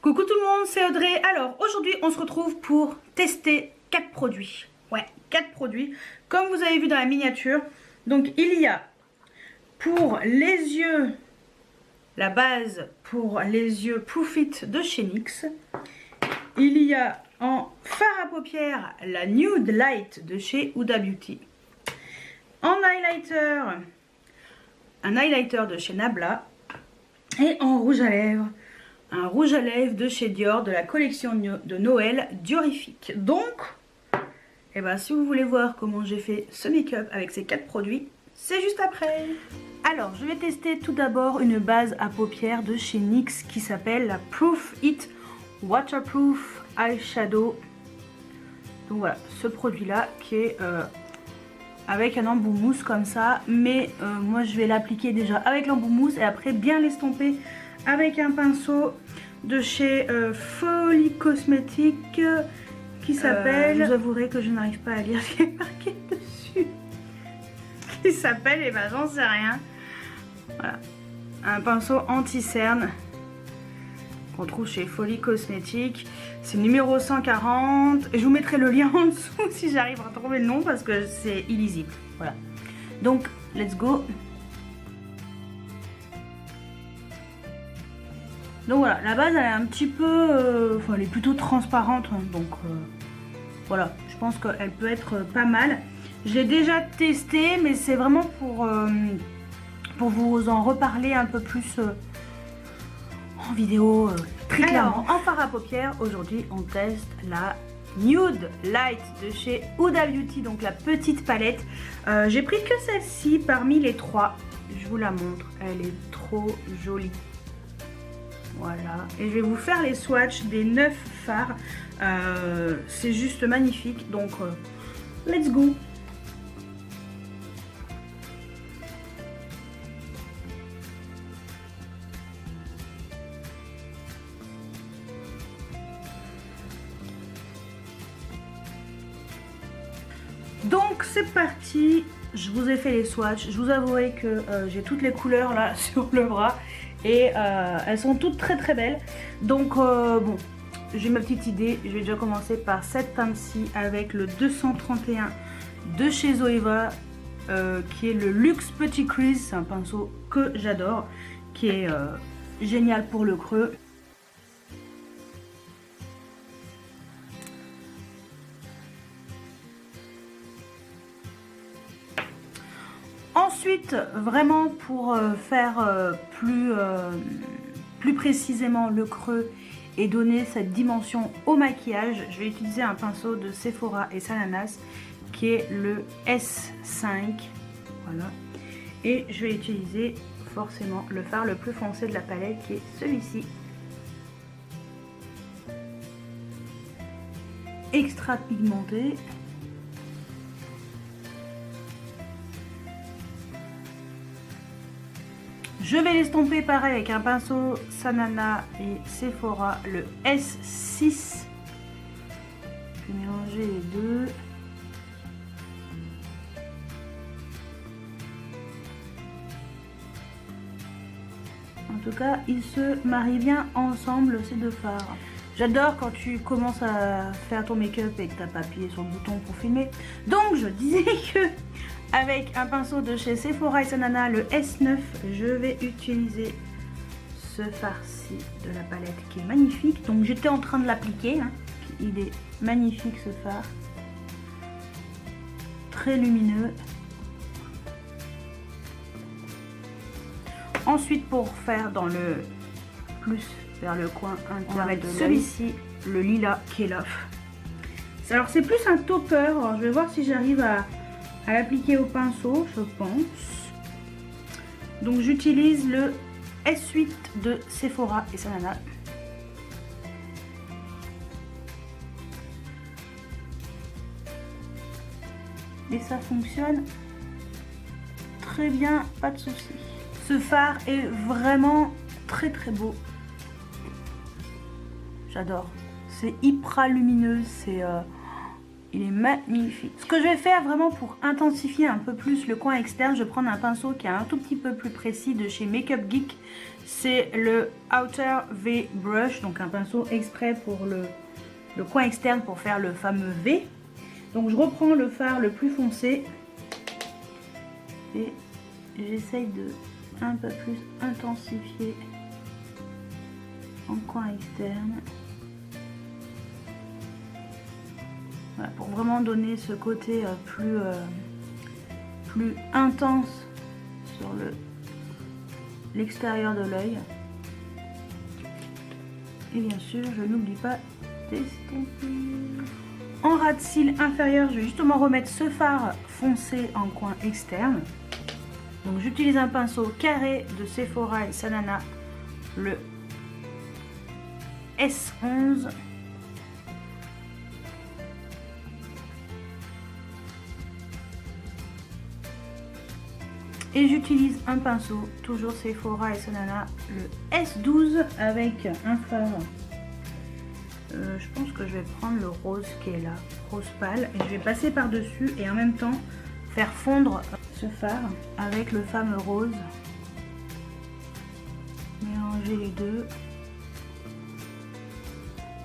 Coucou tout le monde, c'est Audrey. Alors aujourd'hui on se retrouve pour tester 4 produits. Ouais, 4 produits comme vous avez vu dans la miniature. Donc il y a pour les yeux la base pour les yeux Proof It de chez NYX. Il y a en fard à paupières la Nude Light de chez Huda Beauty. En highlighter, un highlighter de chez Nabla. Et en rouge à lèvres, un rouge à lèvres de chez Dior de la collection de Noël Diorifique. Donc, eh ben, si vous voulez voir comment j'ai fait ce make-up avec ces 4 produits, c'est juste après. Alors, je vais tester tout d'abord une base à paupières de chez NYX qui s'appelle la Proof It Waterproof Eyeshadow. Donc voilà, ce produit-là qui est avec un embout mousse comme ça. Mais moi, je vais l'appliquer déjà avec l'embout mousse et après bien l'estomper avec un pinceau de chez Folie Cosmétique qui s'appelle, je vous avouerai que je n'arrive pas à lire ce qui est marqué dessus, qui s'appelle, et ben j'en sais rien, voilà, un pinceau anti-cerne qu'on trouve chez Folie Cosmétique. C'est numéro 140 et je vous mettrai le lien en dessous si j'arrive à trouver le nom parce que c'est illisible. Voilà, donc let's go. Donc voilà, la base elle est un petit peu, enfin elle est plutôt transparente, hein, donc voilà, je pense qu'elle peut être pas mal. Je l'ai déjà testé, mais c'est vraiment pour vous en reparler un peu plus en vidéo, très clairement. En fard à paupières, aujourd'hui on teste la Nude Light de chez Huda Beauty, donc la petite palette. J'ai pris que celle-ci parmi les 3, je vous la montre, elle est trop jolie. Voilà, et je vais vous faire les swatchs des 9 fards, c'est juste magnifique, donc let's go. Donc c'est parti, je vous ai fait les swatchs, je vous avouerai que j'ai toutes les couleurs là sur le bras. Et elles sont toutes très très belles. Donc bon, j'ai ma petite idée. Je vais déjà commencer par cette teinte-ci avec le 231 de chez Zoeva, qui est le Luxe Petit Crease. C'est un pinceau que j'adore, qui est génial pour le creux. Ensuite, vraiment pour faire plus précisément le creux et donner cette dimension au maquillage, je vais utiliser un pinceau de Sephora et Salanas qui est le S5. Voilà. Et je vais utiliser forcément le fard le plus foncé de la palette qui est celui-ci. Extra pigmenté. Je vais l'estomper pareil avec un pinceau Sanana et Sephora, le S6. Je vais mélanger les deux. En tout cas, ils se marient bien ensemble ces deux fards. J'adore quand tu commences à faire ton make-up et que tu n'as pas appuyé sur le bouton pour filmer. Donc je disais que avec un pinceau de chez Sephora et Sanana, le S9, je vais utiliser ce fard-ci de la palette qui est magnifique. Donc j'étais en train de l'appliquer, hein. Il est magnifique ce fard. Très lumineux. Ensuite, pour faire dans le plus vers le coin intérieur, on va mettre celui-ci, le lilas qui est là. Alors c'est plus un topper, alors je vais voir si j'arrive à l'appliquer au pinceau, je pense. Donc j'utilise le S8 de Sephora et Sanana. Et ça fonctionne très bien, pas de souci. Ce fard est vraiment très très beau. J'adore. C'est hyper lumineux, c'est Il est magnifique. Ce que je vais faire vraiment pour intensifier un peu plus le coin externe, je vais prendre un pinceau qui est un tout petit peu plus précis de chez Makeup Geek. C'est le Outer V Brush, donc un pinceau exprès pour le coin externe pour faire le fameux V. Donc je reprends le fard le plus foncé et j'essaye de un peu plus intensifier en coin externe. Voilà, pour vraiment donner ce côté plus intense sur l'extérieur de l'œil. Et bien sûr, je n'oublie pas d'estomper. En ras de cils inférieur, je vais justement remettre ce fard foncé en coin externe. Donc j'utilise un pinceau carré de Sephora et Sanana, le S11. Et j'utilise un pinceau, toujours Sephora et Sanana, le S12 avec un fard. Je pense que je vais prendre le rose qui est là, rose pâle, et je vais passer par-dessus et en même temps faire fondre ce fard avec le fameux rose. Mélanger les deux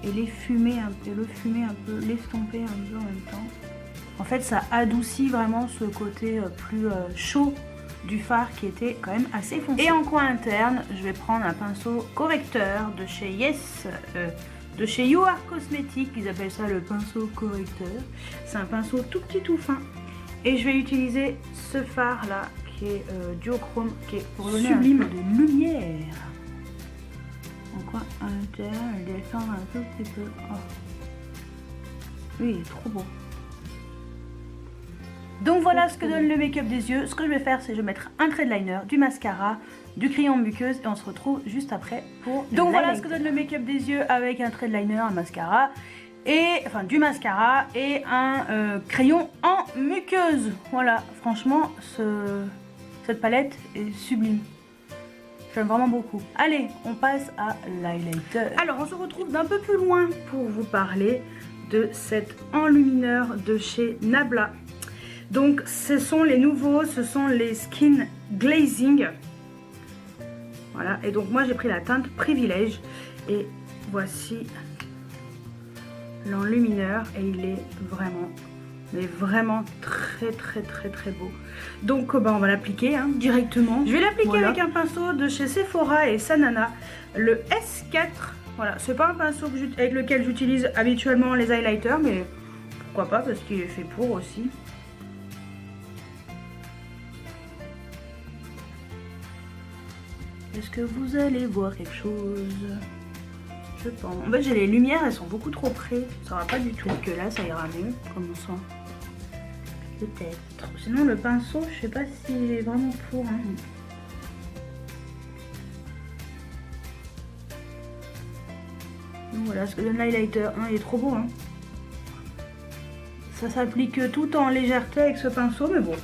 et les fumer un peu, l'estomper un peu en même temps. En fait, ça adoucit vraiment ce côté plus chaud du fard qui était quand même assez foncé. Et en coin interne, je vais prendre un pinceau correcteur de chez Yes, de chez You Are Cosmetics, ils appellent ça le pinceau correcteur. C'est un pinceau tout petit, tout fin. Et je vais utiliser ce fard là, qui est duochrome, qui est pour donner sublime de lumière. En coin interne, je vais descendre un tout petit peu. Oh. Oui, il est trop beau. Donc voilà ce que donne le make-up des yeux. Ce que je vais faire, c'est je vais mettre un trait de liner, du mascara, du crayon muqueuse et on se retrouve juste après pour... Donc voilà ce que donne le make-up des yeux avec un trait de liner, un mascara, et enfin du mascara et un crayon en muqueuse. Voilà, franchement, cette palette est sublime. J'aime vraiment beaucoup. Allez, on passe à l'highlighter. Alors, on se retrouve d'un peu plus loin pour vous parler de cet enlumineur de chez Nabla. Donc ce sont les nouveaux, ce sont les Skin Glazing. Voilà, et donc moi j'ai pris la teinte Privilège. Et voici l'enlumineur. Et il est vraiment, mais vraiment très beau. Donc on va l'appliquer directement. Je vais l'appliquer avec un pinceau de chez Sephora et Sanana, le S4. Voilà, c'est pas un pinceau avec lequel j'utilise habituellement les highlighters, mais pourquoi pas parce qu'il est fait pour aussi. Est-ce que vous allez voir quelque chose? Je pense. En fait, j'ai les lumières, elles sont beaucoup trop près. Ça va pas du tout. Que là, ça ira mieux. Commençons. Peut-être. Sinon, le pinceau, je sais pas s'il est vraiment pour. Donc, voilà ce que donne l'highlighter. Il est trop beau. Ça s'applique tout en légèreté avec ce pinceau, mais bon.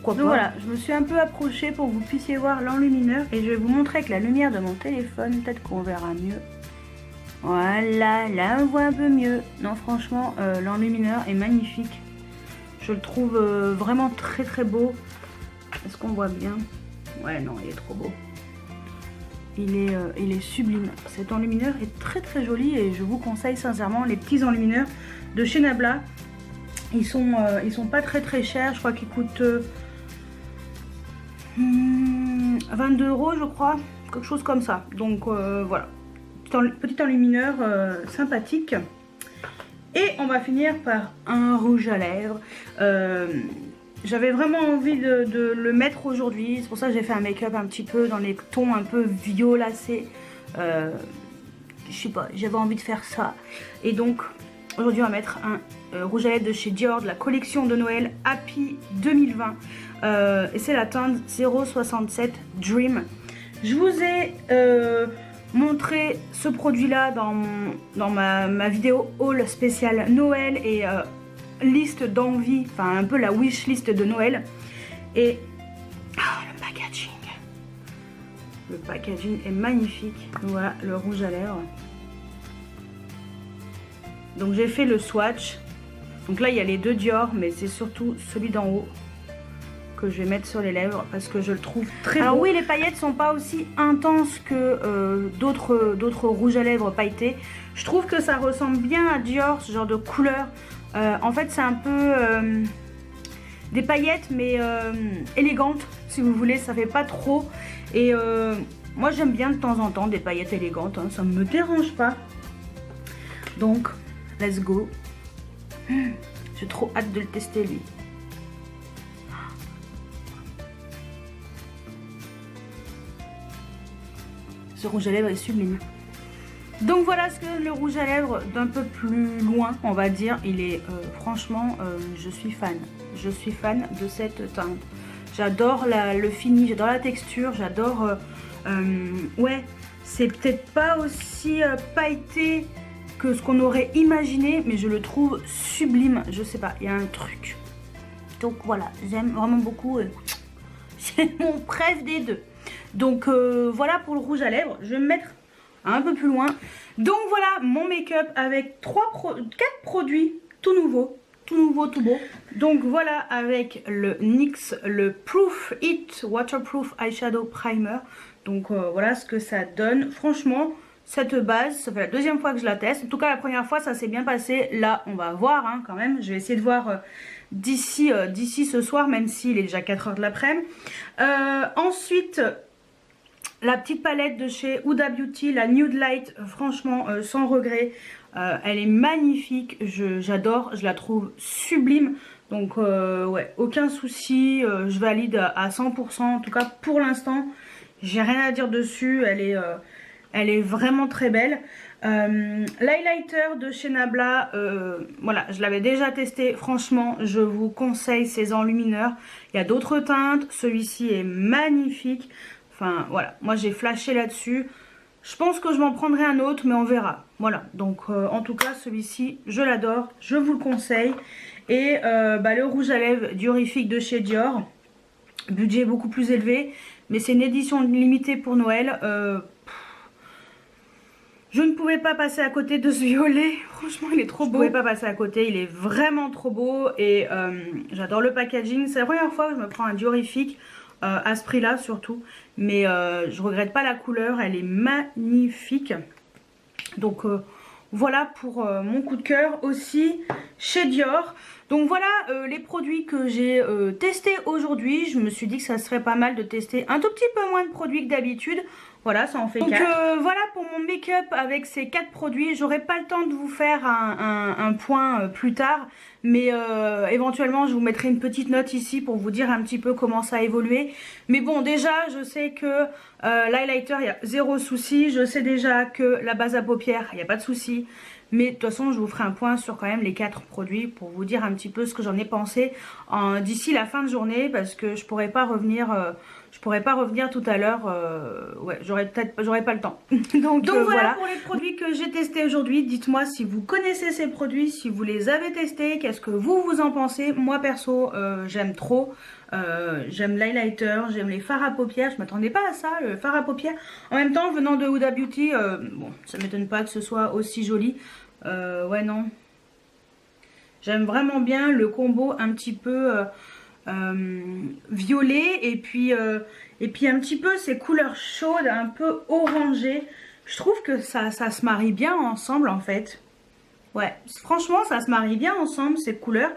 Donc voilà, je me suis un peu approchée pour que vous puissiez voir l'enlumineur et je vais vous montrer avec la lumière de mon téléphone, peut-être qu'on verra mieux. Voilà, là on voit un peu mieux. Non, franchement, l'enlumineur est magnifique. Je le trouve vraiment très beau. Est-ce qu'on voit bien? Ouais, non, il est trop beau. Il est sublime. Cet enlumineur est très joli et je vous conseille sincèrement les petits enlumineurs de chez Nabla. Ils sont pas très chers, je crois qu'ils coûtent 22 € je crois, quelque chose comme ça. Donc voilà, petit enlumineur sympathique. Et on va finir par un rouge à lèvres. J'avais vraiment envie de le mettre aujourd'hui, c'est pour ça que j'ai fait un make-up un petit peu dans les tons un peu violacés. Je sais pas, j'avais envie de faire ça. Et donc aujourd'hui on va mettre un rouge à lèvres de chez Dior, de la collection de Noël Happy 2020. Et c'est la teinte 067 Dream. Je vous ai montré ce produit là dans ma vidéo haul spéciale Noël et liste d'envie, enfin un peu la wish list de Noël. Et le packaging est magnifique. Voilà le rouge à lèvres. Donc j'ai fait le swatch. Donc là il y a les deux Dior, mais c'est surtout celui d'en haut que je vais mettre sur les lèvres parce que je le trouve très beau. Alors oui, les paillettes sont pas aussi intenses que d'autres rouges à lèvres pailletés. Je trouve que ça ressemble bien à Dior, ce genre de couleur. En fait c'est un peu des paillettes mais élégantes si vous voulez, ça fait pas trop. Et moi j'aime bien de temps en temps des paillettes élégantes, hein, ça me dérange pas. Donc let's go. J'ai trop hâte de le tester lui. Ce rouge à lèvres est sublime. Donc voilà ce que le rouge à lèvres d'un peu plus loin, on va dire. Il est franchement, je suis fan. Je suis fan de cette teinte. J'adore le fini, j'adore la texture, j'adore... ouais, c'est peut-être pas aussi pailleté que ce qu'on aurait imaginé, mais je le trouve sublime. Je sais pas, il y a un truc. Donc voilà, j'aime vraiment beaucoup. C'est mon préf des deux. Donc voilà pour le rouge à lèvres. Je vais me mettre un peu plus loin. Donc voilà mon make-up avec 4 produits tout nouveaux. Tout nouveau, tout beau. Donc voilà avec le NYX, le Proof It Waterproof Eyeshadow Primer. Donc voilà ce que ça donne. Franchement, cette base, ça fait la deuxième fois que je la teste. En tout cas la première fois ça s'est bien passé. Là on va voir hein, quand même. Je vais essayer de voir... d'ici ce soir, même s'il est déjà 4 h de l'après-midi. Ensuite, la petite palette de chez Huda Beauty, la Nude Light, franchement, sans regret. Elle est magnifique, j'adore, je la trouve sublime. Donc, ouais, aucun souci, je valide à 100%. En tout cas, pour l'instant, j'ai rien à dire dessus. Elle est vraiment très belle. L'highlighter de chez Nabla, voilà, je l'avais déjà testé, franchement je vous conseille ces enlumineurs. Il y a d'autres teintes, celui-ci est magnifique. Enfin voilà, moi j'ai flashé là-dessus. Je pense que je m'en prendrai un autre mais on verra. Voilà, donc en tout cas celui-ci je l'adore, je vous le conseille. Et le rouge à lèvres diorifique de chez Dior, budget beaucoup plus élevé, mais c'est une édition limitée pour Noël. Je ne pouvais pas passer à côté de ce violet, franchement il est trop beau. Je ne pouvais pas passer à côté, il est vraiment trop beau et j'adore le packaging. C'est la première fois que je me prends un diorifique à ce prix là surtout. Mais je regrette pas la couleur, elle est magnifique. Donc voilà pour mon coup de cœur aussi chez Dior. Donc voilà les produits que j'ai testés aujourd'hui. Je me suis dit que ça serait pas mal de tester un tout petit peu moins de produits que d'habitude. Voilà, ça en fait 4. Donc voilà pour mon make-up avec ces 4 produits. J'aurai pas le temps de vous faire un point plus tard. Mais éventuellement je vous mettrai une petite note ici pour vous dire un petit peu comment ça a évolué. Mais bon déjà je sais que l'highlighter il y a zéro souci. Je sais déjà que la base à paupières il n'y a pas de souci. Mais de toute façon je vous ferai un point sur quand même les 4 produits pour vous dire un petit peu ce que j'en ai pensé d'ici la fin de journée. Parce que je pourrais pas revenir... tout à l'heure, ouais, j'aurais pas le temps. Donc voilà pour les produits que j'ai testés aujourd'hui. Dites-moi si vous connaissez ces produits, si vous les avez testés, qu'est-ce que vous en pensez. Moi perso, j'aime trop. J'aime l'highlighter, j'aime les fards à paupières. Je m'attendais pas à ça, le fard à paupières. En même temps, venant de Huda Beauty, bon, ça m'étonne pas que ce soit aussi joli. Ouais, non. J'aime vraiment bien le combo un petit peu... violet et puis un petit peu ces couleurs chaudes un peu orangées. Je trouve que ça se marie bien ensemble en fait. Ouais, franchement ça se marie bien ensemble ces couleurs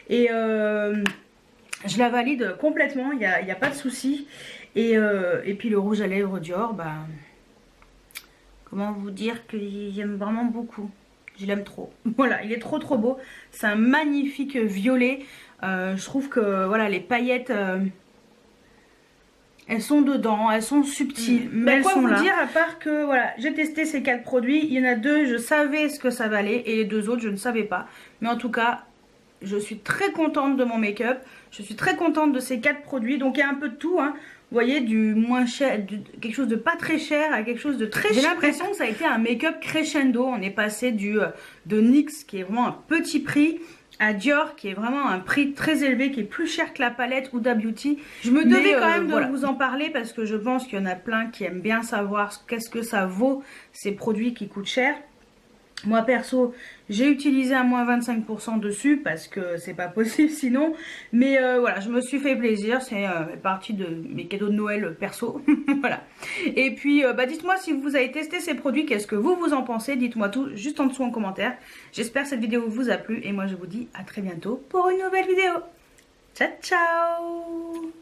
et je la valide complètement, il y a pas de souci. Et puis le rouge à lèvres Dior, bah comment vous dire que j'aime vraiment beaucoup. Je l'aime trop. Voilà, il est trop beau. C'est un magnifique violet. Je trouve que voilà les paillettes elles sont dedans, elles sont subtiles, mais elles sont là. Quoi vous dire à part que voilà, j'ai testé ces 4 produits, il y en a 2 je savais ce que ça valait et les 2 autres je ne savais pas. Mais en tout cas, je suis très contente de mon make-up, je suis très contente de ces 4 produits. Donc il y a un peu de tout hein. Vous voyez, du moins cher, quelque chose de pas très cher à quelque chose de très cher. J'ai l'impression que ça a été un make-up crescendo. On est passé de NYX qui est vraiment un petit prix à Dior qui est vraiment un prix très élevé, qui est plus cher que la palette Huda Beauty. Je me devais quand même de vous en parler parce que je pense qu'il y en a plein qui aiment bien savoir qu'est-ce que ça vaut ces produits qui coûtent cher. Moi perso, j'ai utilisé un moins 25% dessus parce que c'est pas possible sinon. Mais voilà, je me suis fait plaisir. C'est partie de mes cadeaux de Noël perso. Voilà. Et puis, bah, dites-moi si vous avez testé ces produits, qu'est-ce que vous en pensez? Dites-moi tout juste en dessous en commentaire. J'espère que cette vidéo vous a plu. Et moi, je vous dis à très bientôt pour une nouvelle vidéo. Ciao, ciao!